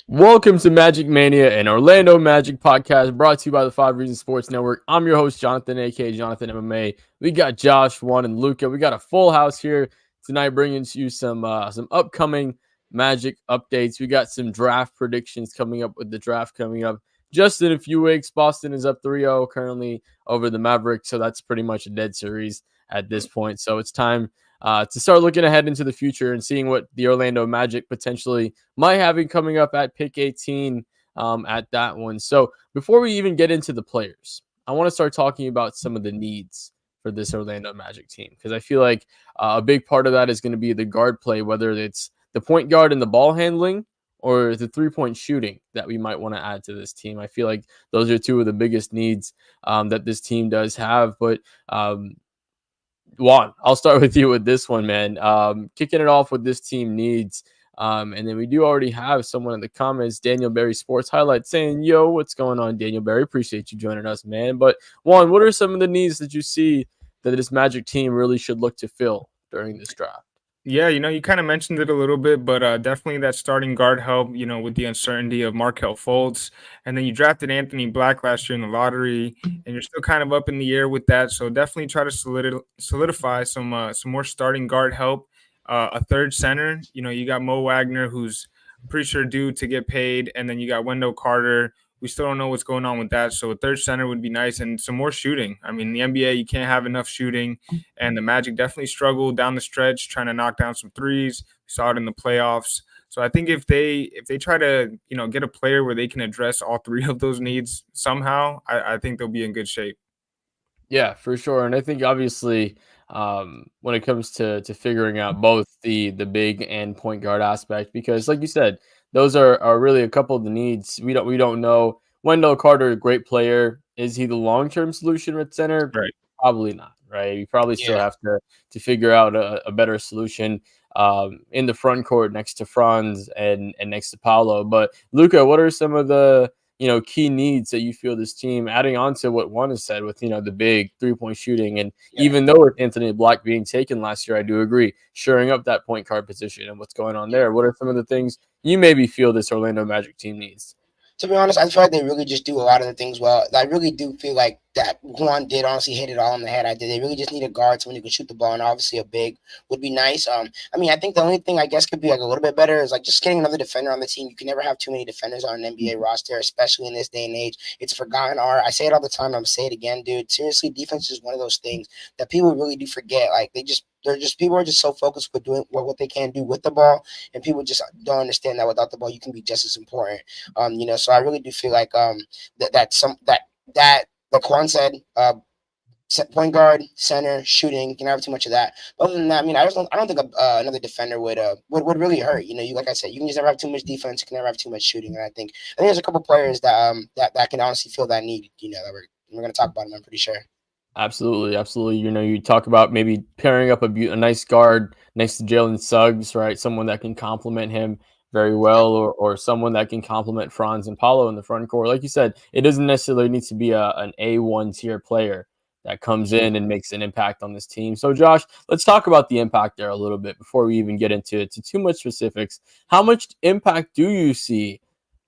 Welcome to Magic Mania, an Orlando Magic podcast brought to you by the 5 Reasons Sports Network. I'm your host, Jonathan, aka Jonathan MMA. We got Josh, Juan, and Luca. We got a full house here tonight, bringing you some upcoming Magic updates. We got some draft predictions coming up with the draft coming up just in a few weeks. Boston is up 3-0 currently over the Mavericks, so that's pretty much a dead series at this point. So it's time to start looking ahead into the future and seeing what the Orlando Magic potentially might have it coming up at pick 18 at that one. So before we even get into the players, I want to start talking about some of the needs for this Orlando Magic team because I feel like a big part of that is going to be the guard play, whether it's the point guard and the ball handling or the 3-point shooting that we might want to add to this team. I feel like those are two of the biggest needs that this team does have. But Juan, I'll start with you with this one, man. Kicking it off with this team needs. And then we do already have someone in the comments, Daniel Berry Sports Highlight, saying, "Yo, what's going on, Daniel Berry? Appreciate you joining us, man." But Juan, what are some of the needs that you see that this Magic team really should look to fill during this draft? Yeah, you kind of mentioned it a little bit, but definitely that starting guard help, with the uncertainty of Markel Fultz. And then you drafted Anthony Black last year in the lottery, and you're still kind of up in the air with that. So definitely try to solidify some more starting guard help. A third center, you got Mo Wagner, who's pretty sure due to get paid. And then you got Wendell Carter. We still don't know what's going on with that. So a third center would be nice, and some more shooting. I mean, the NBA, you can't have enough shooting, and the Magic definitely struggled down the stretch trying to knock down some threes. We saw it in the playoffs. So I think if they try to get a player where they can address all three of those needs somehow, I think they'll be in good shape. Yeah, for sure. And I think obviously when it comes to figuring out both the big and point guard aspect, because like you said, those are really a couple of the needs. We don't know. Wendell Carter, a great player. Is he the long term solution at center? Right. Probably not. Right. You probably still Yeah. have to figure out a better solution in the front court next to Franz and next to Paolo. But Luca, what are some of the key needs that you feel this team, adding on to what Juan has said with, the big 3-point shooting. And Yeah. even though with Anthony Black being taken last year, I do agree, shoring up that point guard position and what's going on there. What are some of the things you maybe feel this Orlando Magic team needs? To be honest, I feel like they really just do a lot of the things well. I really do feel like that Juan did honestly hit it all on the head. I did. They really just need a guard, someone who can shoot the ball, and obviously a big would be nice. I mean, I think the only thing I guess could be like a little bit better is like just getting another defender on the team. You can never have too many defenders on an NBA roster, especially in this day and age. It's a forgotten art. I say it all the time. I'm gonna say it again, dude. Seriously, defense is one of those things that people really do forget. Like they're just people are just so focused with doing what they can do with the ball, and people just don't understand that without the ball, you can be just as important. So I really do feel like that like Quan said, point guard, center, shooting. You can have too much of that. But other than that, I mean, I don't think another defender would really hurt. You like I said, you can just never have too much defense. You can never have too much shooting. And I think there's a couple players that can honestly feel that need. That we're gonna talk about them. I'm pretty sure. Absolutely, absolutely. You talk about maybe pairing up a nice guard next to Jalen Suggs, right? Someone that can complement him very well, or someone that can complement Franz and Paulo in the front court. Like you said, it doesn't necessarily need to be an A1 tier player that comes in and makes an impact on this team. So, Josh, let's talk about the impact there a little bit before we even get into too much specifics. How much impact do you see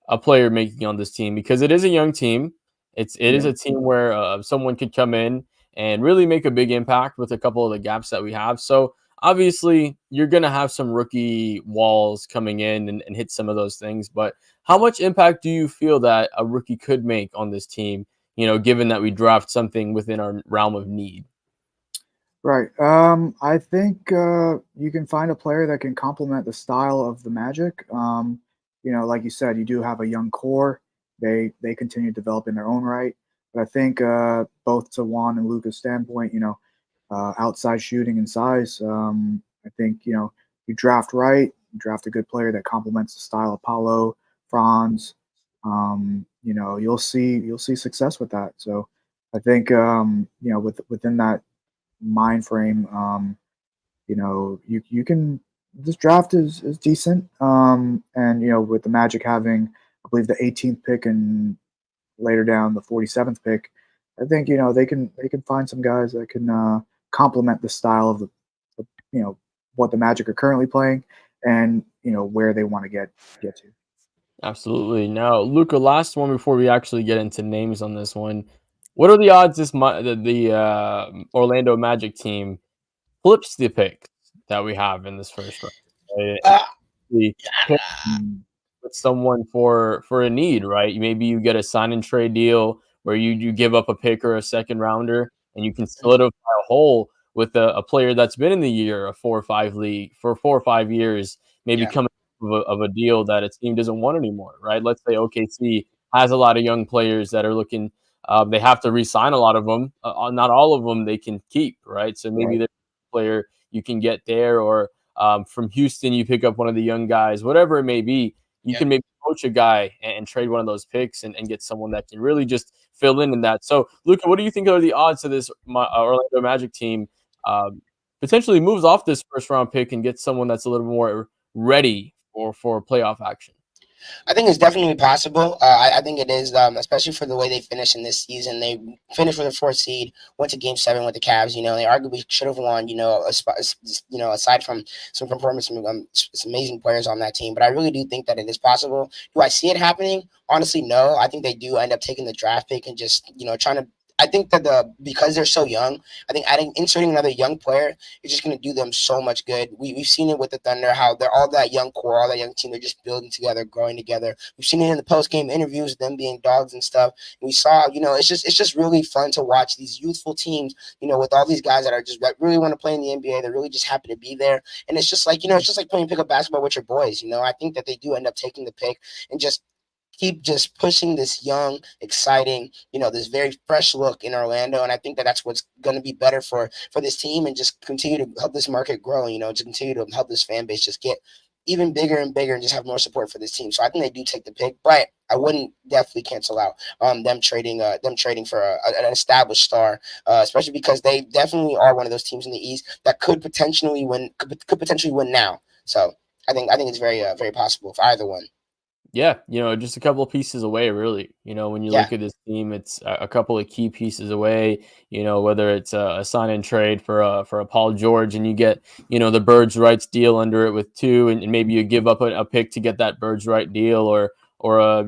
a player making on this team? Because it is a young team. It is Yeah. a team where someone could come in and really make a big impact with a couple of the gaps that we have. So obviously, you're going to have some rookie walls coming in and hit some of those things. But how much impact do you feel that a rookie could make on this team? Given that we draft something within our realm of need. Right. I think you can find a player that can complement the style of the Magic. Like you said, you do have a young core. They continue to develop in their own right. But I think both to Juan and Luca's standpoint, outside shooting and size, I think you draft right, you draft a good player that complements the style of Paulo, Franz. You'll see success with that. So I think within that mind frame, you can. This draft is decent, and with the Magic having, I believe, the 18th pick and later down the 47th pick, I think they can find some guys that can complement the style of what the Magic are currently playing, and where they want to get to. Absolutely. Now, Luca, last one before we actually get into names on this one. What are the odds the Orlando Magic team flips the picks that we have in this first round? Right? Uh, We pick with someone for a need, right? Maybe you get a sign and trade deal where you give up a pick or a second rounder, and you can solidify a hole with a player that's been in the year a 4 or 5 league for 4 or 5 years, maybe yeah, coming of a deal that a team doesn't want anymore, right? Let's say OKC has a lot of young players that are looking. They have to re-sign a lot of them. Not all of them they can keep, right? So maybe Right. there's a player you can get there, or from Houston you pick up one of the young guys, whatever it may be. You yeah. can maybe poach a guy and trade one of those picks and get someone that can really just fill in that. So, Luca, what do you think are the odds of this Orlando Magic team potentially moves off this first round pick and gets someone that's a little more ready for playoff action? I think it's definitely possible. I think it is, especially for the way they finished in this season. They finished with a fourth seed, went to Game 7 with the Cavs. You know, they arguably should have won. You know, aside from some performance from some amazing players on that team, but I really do think that it is possible. Do I see it happening? Honestly, no. I think they do end up taking the draft pick and just trying to. I think that because they're so young, I think inserting another young player is just going to do them so much good. We've seen it with the Thunder, how they're all that young core, all that young team. They're just building together, growing together. We've seen it in the post game interviews, them being dogs and stuff. And we saw, it's just really fun to watch these youthful teams, with all these guys that are just really want to play in the NBA. They're really just happy to be there, and it's just like it's just like playing pickup basketball with your boys. I think that they do end up taking the pick and just keep just pushing this young, exciting, this very fresh look in Orlando. And I think that that's what's going to be better for this team and just continue to help this market grow, to continue to help this fan base just get even bigger and bigger and just have more support for this team. So I think they do take the pick, but I wouldn't definitely cancel out them trading for an established star, especially because they definitely are one of those teams in the East that could potentially win now. So I think it's very possible for either one. Yeah, just a couple of pieces away, really. When you Yeah. look at this team, it's a couple of key pieces away. Whether it's a sign and trade for a Paul George, and you get the Birds rights deal under it with two, and maybe you give up a pick to get that Birds right deal, or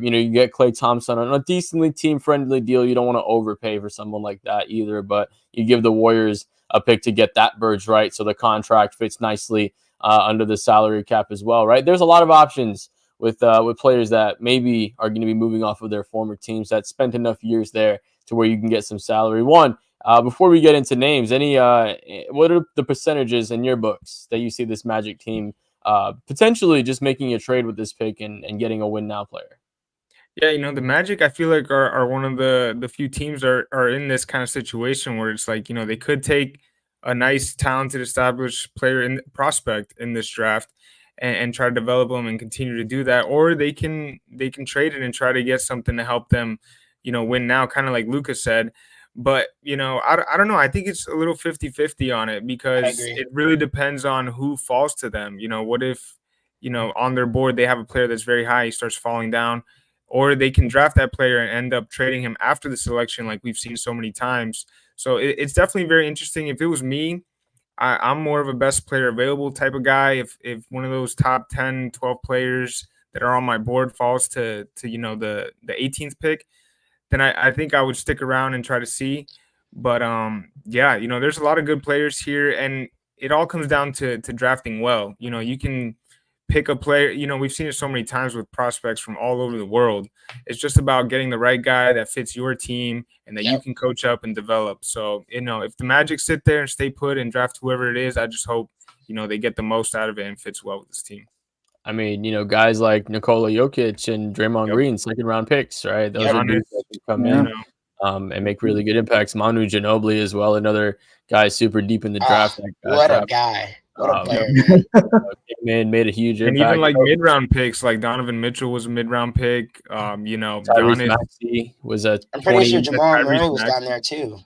you get Klay Thompson on a decently team friendly deal. You don't want to overpay for someone like that either, but you give the Warriors a pick to get that Birds right, so the contract fits nicely under the salary cap as well, right? There's a lot of options with players that maybe are going to be moving off of their former teams that spent enough years there to where you can get some salary. Before we get into names, what are the percentages in your books that you see this Magic team potentially just making a trade with this pick and getting a win now player? Yeah, the Magic, I feel like are one of the few teams are in this kind of situation where it's like, they could take a nice, talented, established player in prospect in this draft and try to develop them and continue to do that, or they can trade it and try to get something to help them, win now, kind of like Lucas said. But I don't know. I think it's a little 50-50 on it I because agree. it really depends on who falls to them. What if on their board they have a player that's very high, he starts falling down, or they can draft that player and end up trading him after the selection, like we've seen so many times. So it's definitely very interesting. If it was me, I'm more of a best player available type of guy. If one of those top 10, 12 players that are on my board falls to the 18th pick, then I think I would stick around and try to see. But yeah, there's a lot of good players here, and it all comes down to drafting well. You can pick a player. We've seen it so many times with prospects from all over the world. It's just about getting the right guy that fits your team and that you Yep. can coach up and develop. So, if the Magic sit there and stay put and draft whoever it is, I just hope, they get the most out of it and fits well with this team. I mean, guys like Nikola Jokic and Draymond Yep. Green, second round picks, right? Those are Yep. Giannis, dudes that can come Yeah. in and make really good impacts. Manu Ginobili as well, another guy super deep in the draft. What a guy. What a Um, player, Yeah. man. Came in, made a huge and even impact. like mid-round picks, like Donovan Mitchell was a mid-round pick. Tyrese Giannis, Maxey was a I'm pretty sure 20. Jamal Tyrese Murray was down Maxey. there too.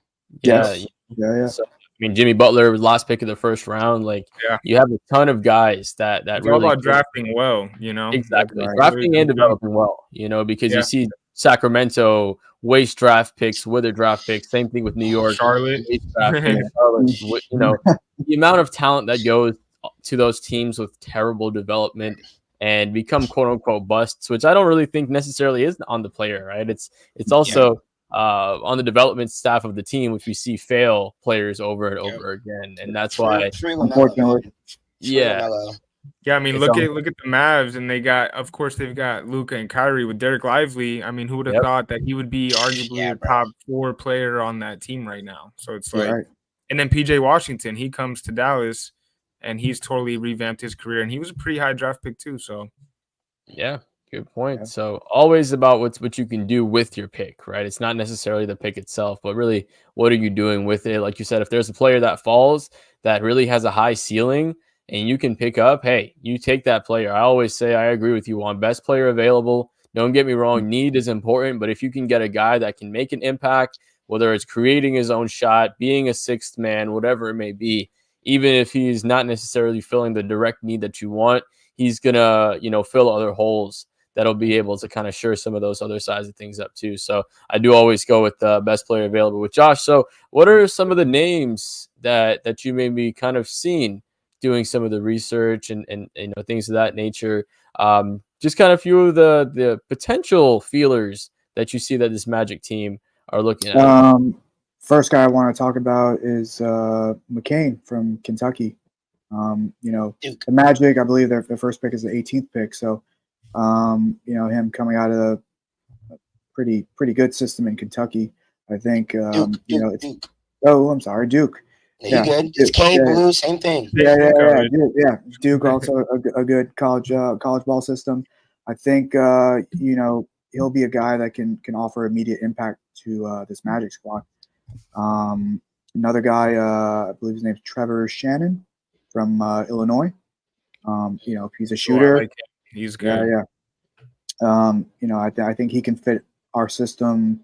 Yeah. Yes. Yeah. So, I mean, Jimmy Butler was last pick of the first round. Like, Yeah, you have a ton of guys that it's all really about drafting well. That's exactly Right. what it drafting and comes down to. developing well. Because you Yeah, see Sacramento waste draft picks with their draft picks. Same thing with New York Charlotte. waste draft picks. Yeah, Charlotte, the amount of talent that goes to those teams with terrible development and become quote unquote busts, which I don't really think necessarily is on the player, right? It's also on the development staff of the team, which we see fail players over and over again, and that's why, unfortunately, yeah. Yeah, I mean, It's look at the Mavs, and of course, they've got Luka and Kyrie with Derek Lively. I mean, who would have thought that he would be arguably a top 4 player on that team right now? So it's like, and then PJ Washington, he comes to Dallas, and he's totally revamped his career, and he was a pretty high draft pick too. So yeah, good point. So always about what you can do with your pick, right? It's not necessarily the pick itself, but really what are you doing with it? Like you said, if there's a player that falls that really has a high ceiling and you can pick up, hey, you take that player. I always say I agree with you on best player available. Don't get me wrong, need is important, but if you can get a guy that can make an impact, whether it's creating his own shot, being a sixth man, whatever it may be, even if he's not necessarily filling the direct need that you want, he's gonna, fill other holes that'll be able to kind of shore some of those other sides of things up too. So I do always go with the best player available with Josh. So what are some of the names that you maybe kind of seen doing some of the research and things of that nature? Just kind of few of the potential feelers that you see that this Magic team are looking at. First guy I want to talk about is McCain from Kentucky. The Magic, I believe their first pick is the 18th pick. So, him coming out of a pretty good system in Kentucky, I think. Duke. Oh, I'm sorry, Duke. Yeah, you good? It's K Blue, same thing. Yeah. Duke also a good college ball system. I think he'll be a guy that can offer immediate impact to this Magic squad. Another guy, I believe his name's Trevor Shannon from Illinois. He's a shooter. I like him. He's good. Yeah. I think he can fit our system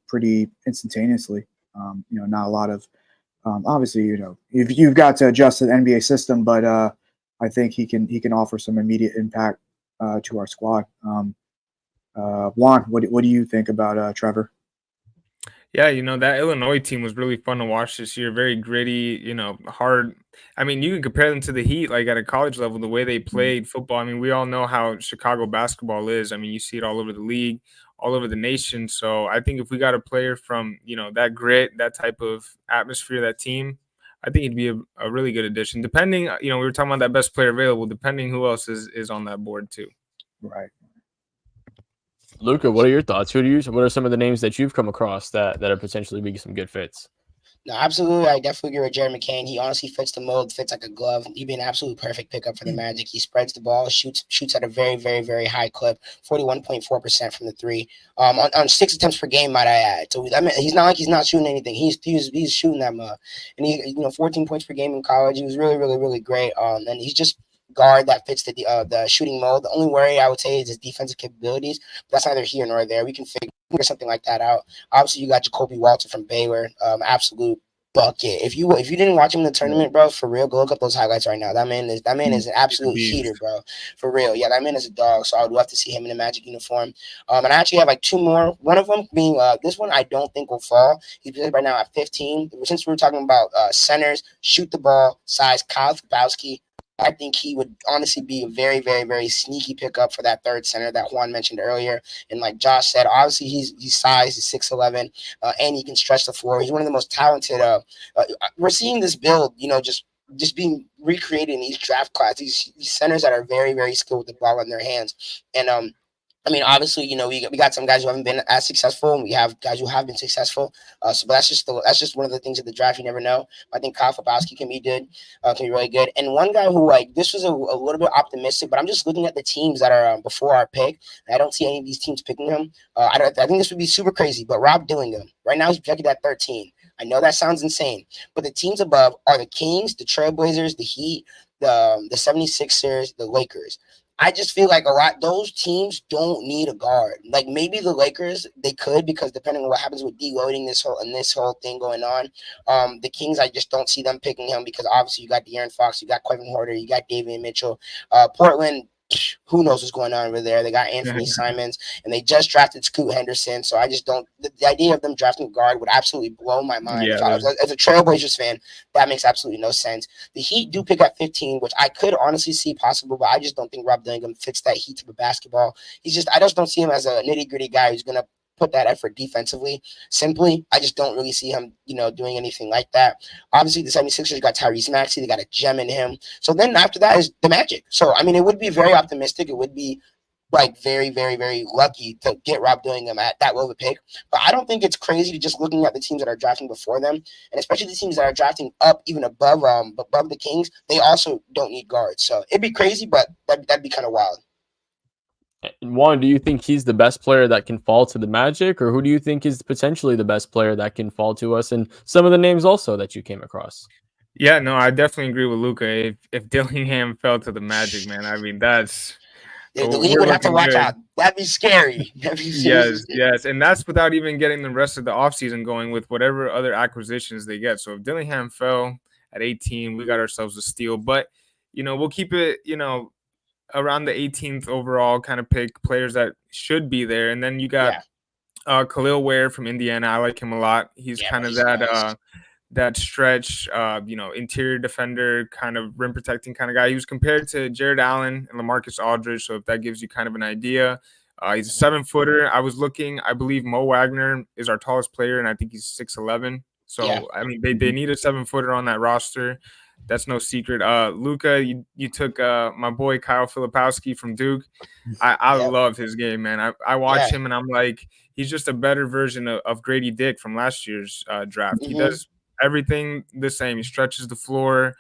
pretty instantaneously. Not a lot of obviously, you've got to adjust to the NBA system, but I think he can offer some immediate impact to our squad. Juan, what do you think about Trevor? Yeah, that Illinois team was really fun to watch this year. Very gritty, hard. I mean, you can compare them to the Heat, like at a college level, the way they played football. I mean, we all know how Chicago basketball is. I mean, you see it all over the league, all over the nation. So I think if we got a player from, that grit, that type of atmosphere, that team, I think he'd be a really good addition. Depending, we were talking about that best player available, depending who else is on that board too. Right. Luka, what are your thoughts? What are some of the names that you've come across that are potentially be some good fits? No, absolutely. I definitely agree with Jared McCain. He honestly fits the mold, fits like a glove. He'd be an absolute perfect pickup for the Magic. He spreads the ball, shoots at a very, very, very high clip, 41.4% from the three. On 6 attempts per game, might I add. So I mean, he's not like he's not shooting anything. He's shooting them. And he 14 points per game in college. He was really, really, really great. And he's just guard that fits the shooting mold. The only worry I would say is his defensive capabilities. But that's neither here nor there. We can figure something like that out. Obviously, you got Jacoby Walter from Baylor, absolute bucket. If you didn't watch him in the tournament, bro, for real, go look up those highlights right now. That man is an absolute heater, bro. For real. Yeah, that man is a dog. So I would love to see him in a Magic uniform. And I actually have like 2 more. One of them being this one I don't think will fall. He's playing right now at 15. Since we were talking about centers, shoot the ball, size, Kyle Fabowski. I think he would honestly be a very, very, very sneaky pickup for that third center that Juan mentioned earlier. And like Josh said, obviously he's size, he's 6'11", and he can stretch the floor. He's one of the most talented. We're seeing this build, just being recreated in each draft class. These centers that are very, very skilled with the ball in their hands. And I mean, obviously, we got some guys who haven't been as successful, and we have guys who have been successful. But that's just one of the things of the draft. You never know. I think Kyle Fabowski can be good, can be really good. And one guy who this was a little bit optimistic, but I'm just looking at the teams that are before our pick. And I don't see any of these teams picking him. I think this would be super crazy. But Rob Dillingham right now he's projected at 13. I know that sounds insane, but the teams above are the Kings, the Trailblazers, the Heat, the 76ers, the Lakers. I just feel like those teams don't need a guard. Like maybe the Lakers, they could, because depending on what happens with deloading this whole thing going on, the Kings, I just don't see them picking him because obviously you got De'Aaron Fox, you got Kevin Huerter, you got Davion Mitchell. Portland, who knows what's going on over there. They got Anthony Simons, and they just drafted Scoot Henderson. So I just don't. The idea of them drafting a guard would absolutely blow my mind. If I was as a Trailblazers fan, that makes absolutely no sense. The Heat do pick at 15, which I could honestly see possible, but I just don't think Rob Dillingham fits that Heat type of basketball. I just don't see him as a nitty gritty guy who's gonna put that effort defensively. Simply, I just don't really see him, doing anything like that. Obviously, the 76ers got Tyrese Maxey. They got a gem in him. So then after that is the Magic. So, I mean, it would be very optimistic. It would be like very, very, very lucky to get Rob Dillingham at that low of a pick. But I don't think it's crazy to just looking at the teams that are drafting before them, and especially the teams that are drafting up even above the Kings. They also don't need guards. So it'd be crazy, but that'd be kind of wild. Juan, do you think he's the best player that can fall to the Magic, or who do you think is potentially the best player that can fall to us? And some of the names also that you came across. Yeah, no, I definitely agree with Luca. If Dillingham fell to the Magic, man, I mean that's the league would have to watch out. That'd be scary. Yes, and that's without even getting the rest of the offseason going with whatever other acquisitions they get. So if Dillingham fell at 18, we got ourselves a steal. But we'll keep it, around the 18th overall kind of pick players that should be there. And then you got Khalil Ware from Indiana. I like him a lot. He's kind of that stretch, interior defender, kind of rim protecting kind of guy. He was compared to Jared Allen and LaMarcus Aldridge. So if that gives you kind of an idea, he's a 7-footer. I was looking, I believe Mo Wagner is our tallest player, and I think he's 6'11". So, I mean, they need a 7-footer on that roster. That's no secret. Luca, you took my boy Kyle Filipowski from Duke. I love his game, man. I watch him, and I'm like, he's just a better version of Grady Dick from last year's draft. He does everything the same. He stretches the floor.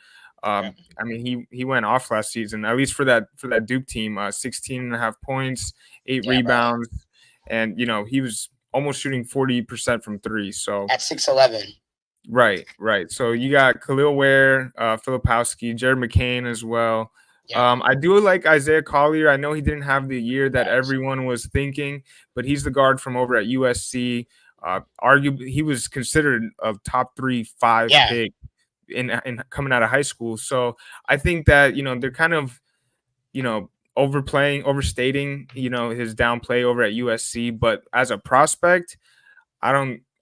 I mean, he went off last season, at least for that Duke team. 16.5 points, 8 rebounds, and he was almost shooting 40% from three. So at 6'11". Right. So you got Khalil Ware, Filipowski, Jared McCain as well. Yeah. I do like Isaiah Collier. I know he didn't have the year that everyone was thinking, but he's the guard from over at USC. Arguably, he was considered a top 3-5 pick in coming out of high school. So I think that they're kind of overstating his downplay over at USC. But as a prospect,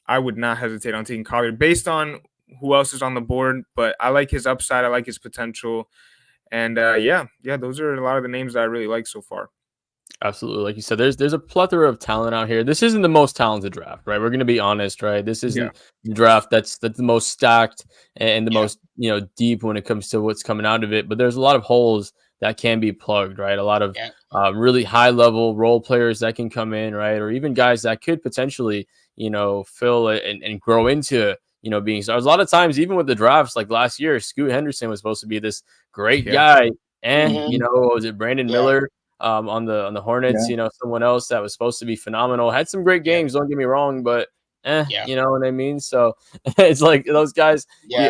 I would not hesitate on taking Collier based on who else is on the board, but I like his upside. I like his potential. And those are a lot of the names that I really like so far. Absolutely. Like you said, there's a plethora of talent out here. This isn't the most talented draft, right? We're going to be honest, right? This isn't the draft that's the most stacked and the most, deep when it comes to what's coming out of it. But there's a lot of holes that can be plugged, right? A lot of really high level role players that can come in, right? Or even guys that could potentially, fill it and grow into, being stars. A lot of times, even with the drafts, like last year, Scoot Henderson was supposed to be this great guy. And, was it Brandon Miller on the Hornets? Someone else that was supposed to be phenomenal. Had some great games, don't get me wrong, but you know what I mean? So it's like those guys,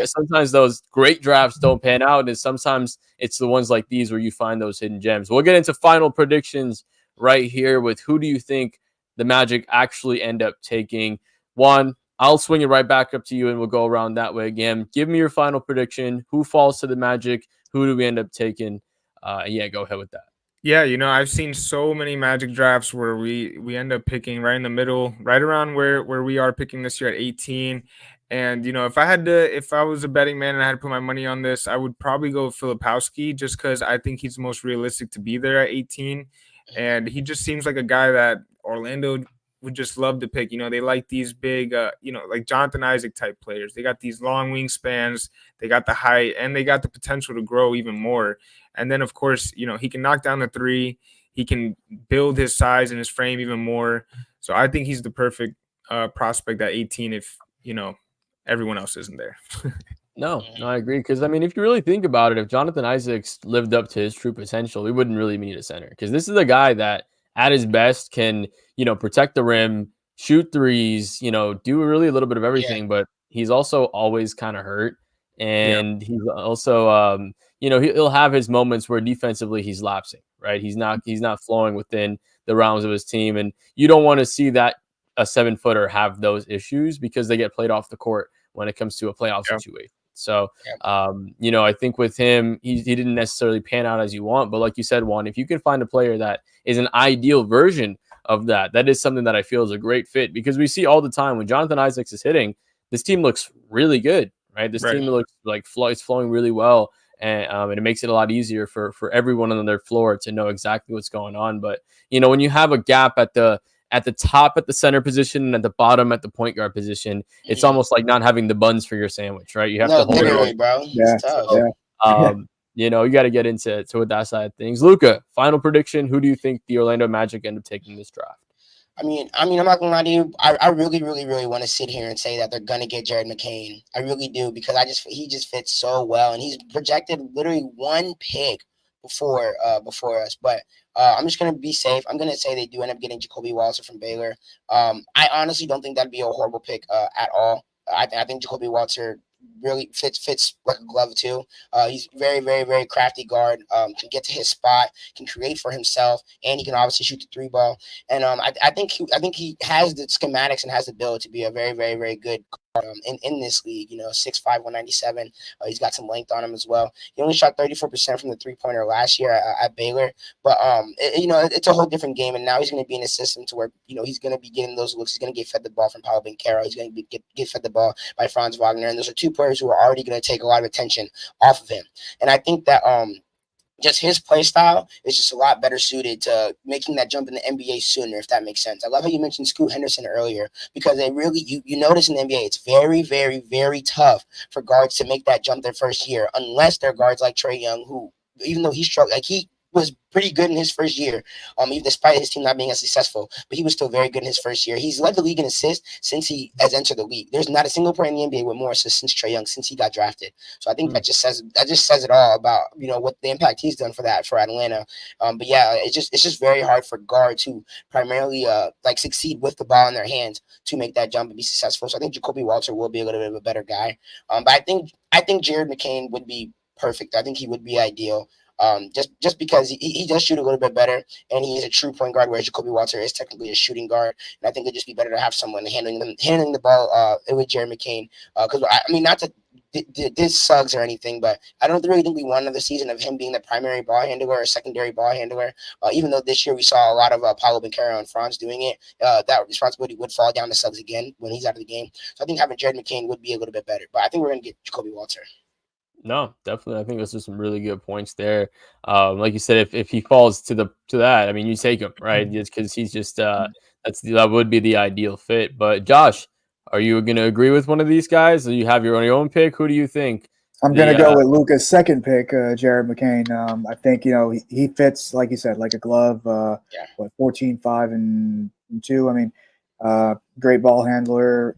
sometimes those great drafts don't pan out. And sometimes it's the ones like these where you find those hidden gems. We'll get into final predictions right here with who do you think the Magic actually end up taking. Juan, I'll swing it right back up to you and we'll go around that way again. Give me your final prediction. Who falls to the Magic? Who do we end up taking? Go ahead with that. Yeah, I've seen so many Magic drafts where we end up picking right in the middle, right around where we are picking this year at 18. And if I was a betting man and I had to put my money on this, I would probably go with Filipowski just because I think he's the most realistic to be there at 18. And he just seems like a guy that Orlando would just love to pick. They like these big, like Jonathan Isaac type players. They got these long wingspans, they got the height, and they got the potential to grow even more. And then, of course, he can knock down the three. He can build his size and his frame even more. So I think he's the perfect prospect at 18 if, everyone else isn't there. No, I agree. Because, I mean, if you really think about it, if Jonathan Isaacs lived up to his true potential, we wouldn't really need a center. Because this is a guy that, at his best, can, protect the rim, shoot threes, do really a little bit of everything. But he's also always kind of hurt. And he's also, he'll have his moments where defensively he's lapsing, right? He's not flowing within the rounds of his team. And you don't want to see that a 7-footer have those issues because they get played off the court when it comes to a playoff situation. So, Yeah. I think with him, he didn't necessarily pan out as you want. But like you said, Juan, if you can find a player that is an ideal version of that, that is something that I feel is a great fit, because we see all the time when Jonathan Isaacs is hitting, this team looks really good, right? This Right. team looks like it's flowing really well. And it makes it a lot easier for everyone on their floor to know exactly what's going on. But when you have a gap at the top at the center position and at the bottom at the point guard position, it's almost like not having the buns for your sandwich, right? You have No, to hold it all. literally, bro. Yeah, It's tough. So, yeah. you got to get into with that side of things. Luca, final prediction: who do you think the Orlando Magic end up taking this draft? I mean, I'm not gonna lie to you. I really, really, really want to sit here and say that they're gonna get Jared McCain. I really do, because he just fits so well, and he's projected literally one pick before us. But I'm just gonna be safe. I'm gonna say they do end up getting Jacoby Walter from Baylor. I honestly don't think that'd be a horrible pick at all. I think Jacoby Walter really fits like a glove too. He's very, very, very crafty guard. Can get to his spot, can create for himself, and he can obviously shoot the three ball. And I think he has the schematics and has the ability to be a very, very, very good in this league. 6'5", 197. He's got some length on him as well. He only shot 34% from the 3-pointer last year at Baylor, but it's a whole different game. And now he's going to be in a system to where he's going to be getting those looks. He's going to get fed the ball from Paulo Banchero. He's going to get fed the ball by Franz Wagner, and those are two players who are already going to take a lot of attention off of him. And I think that just his play style is just a lot better suited to making that jump in the NBA sooner, if that makes sense. I love how you mentioned Scoot Henderson earlier, because they really, you notice in the NBA, it's very, very, very tough for guards to make that jump their first year, unless they're guards like Trae Young, who, even though he struggled, like he was pretty good in his first year, even despite his team not being as successful, but he was still very good in his first year. He's led the league in assists since he has entered the league. There's not a single player in the NBA with more assists since Trae Young, since he got drafted. So I think that just says it all about what the impact he's done for Atlanta. But yeah, it's just very hard for guards who primarily succeed with the ball in their hands to make that jump and be successful. So I think Jacoby Walter will be a little bit of a better guy. But I think Jared McCain would be perfect. I think he would be ideal. Just because he does shoot a little bit better, and he is a true point guard, whereas Jacoby Walter is technically a shooting guard. And I think it'd just be better to have someone handling the ball with Jared McCain. Because I mean, not to this sucks or anything, but I don't really think we want another season of him being the primary ball handler or secondary ball handler. Even though this year we saw a lot of Paulo Banchero and Franz doing it, that responsibility would fall down to Suggs again when he's out of the game. So I think having Jared McCain would be a little bit better. But I think we're going to get Jacoby Walter. No, definitely. I think those are some really good points there. Like you said, if he falls to that, I mean, you take him, right? Just because he's just that would be the ideal fit. But Josh, are you going to agree with one of these guys? Do you have your own pick? Who do you think? I'm going to go with Luca's second pick, Jared McCain. I think he fits, like you said, like a glove. 14, 5, and 2. I mean, great ball handler.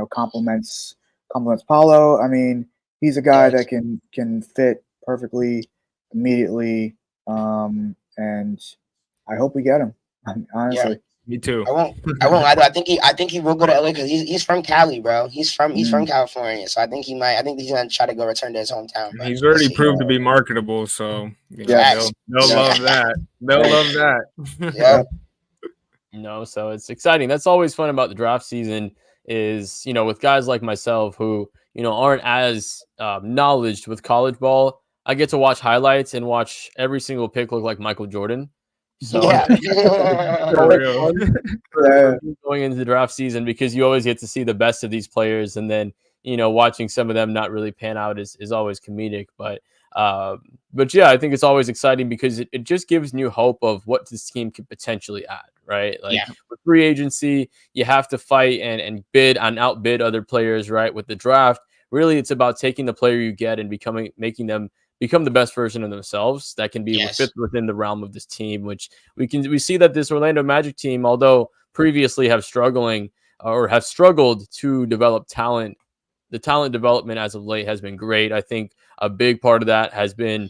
Complements Paulo. I mean, he's a guy that can fit perfectly immediately, and I hope we get him. Honestly, yeah, me too. I won't lie. I think he will go to LA because he's from Cali, bro. He's from California, so I think he's gonna try to go return to his hometown. He's already proved to be marketable, so they'll love that. They'll love that. Yeah. No, so it's exciting. That's always fun about the draft season is, with guys like myself who, aren't as knowledgeable with college ball. I get to watch highlights and watch every single pick look like Michael Jordan. So going into the draft season, because you always get to see the best of these players, and then watching some of them not really pan out is always comedic. But yeah, I think it's always exciting because it just gives new hope of what this team could potentially add, right? With free agency, you have to fight and bid and outbid other players, right? With the draft, really, it's about taking the player you get and making them become the best version of themselves that can be fit within the realm of this team, which we see that this Orlando Magic team, although previously have struggled to develop talent, the talent development as of late has been great. I think a big part of that has been,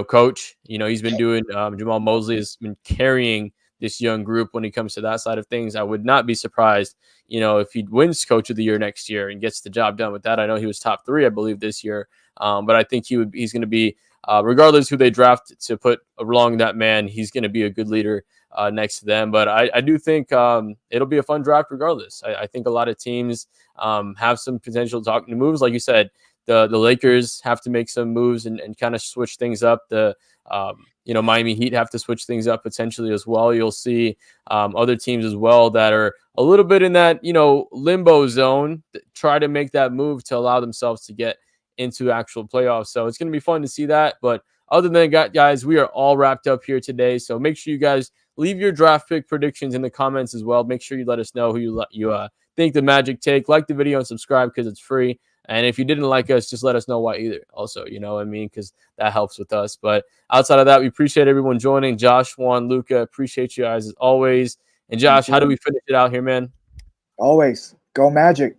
coach, he's been doing, Jamal Mosley has been carrying this young group when it comes to that side of things. I would not be surprised, if he wins coach of the year next year and gets the job done with that. I know he was top 3, I believe, this year. But I think he's going to be, regardless who they draft to put along that man, he's going to be a good leader next to them. But I do think it'll be a fun draft regardless. I think a lot of teams have some potential talking moves. Like you said, the Lakers have to make some moves and kind of switch things up. The Miami Heat have to switch things up potentially as well. You'll see other teams as well that are a little bit in that, limbo zone, try to make that move to allow themselves to get into actual playoffs. So it's going to be fun to see that. But other than that, guys, we are all wrapped up here today. So make sure you guys leave your draft pick predictions in the comments as well. Make sure you let us know who you think the Magic take. Like the video and subscribe because it's free. And if you didn't like us, just let us know why either. Also, you know what I mean? Because that helps with us. But outside of that, we appreciate everyone joining. Josh, Juan, Luca, appreciate you guys as always. And Josh, how do we finish it out here, man? Always go Magic.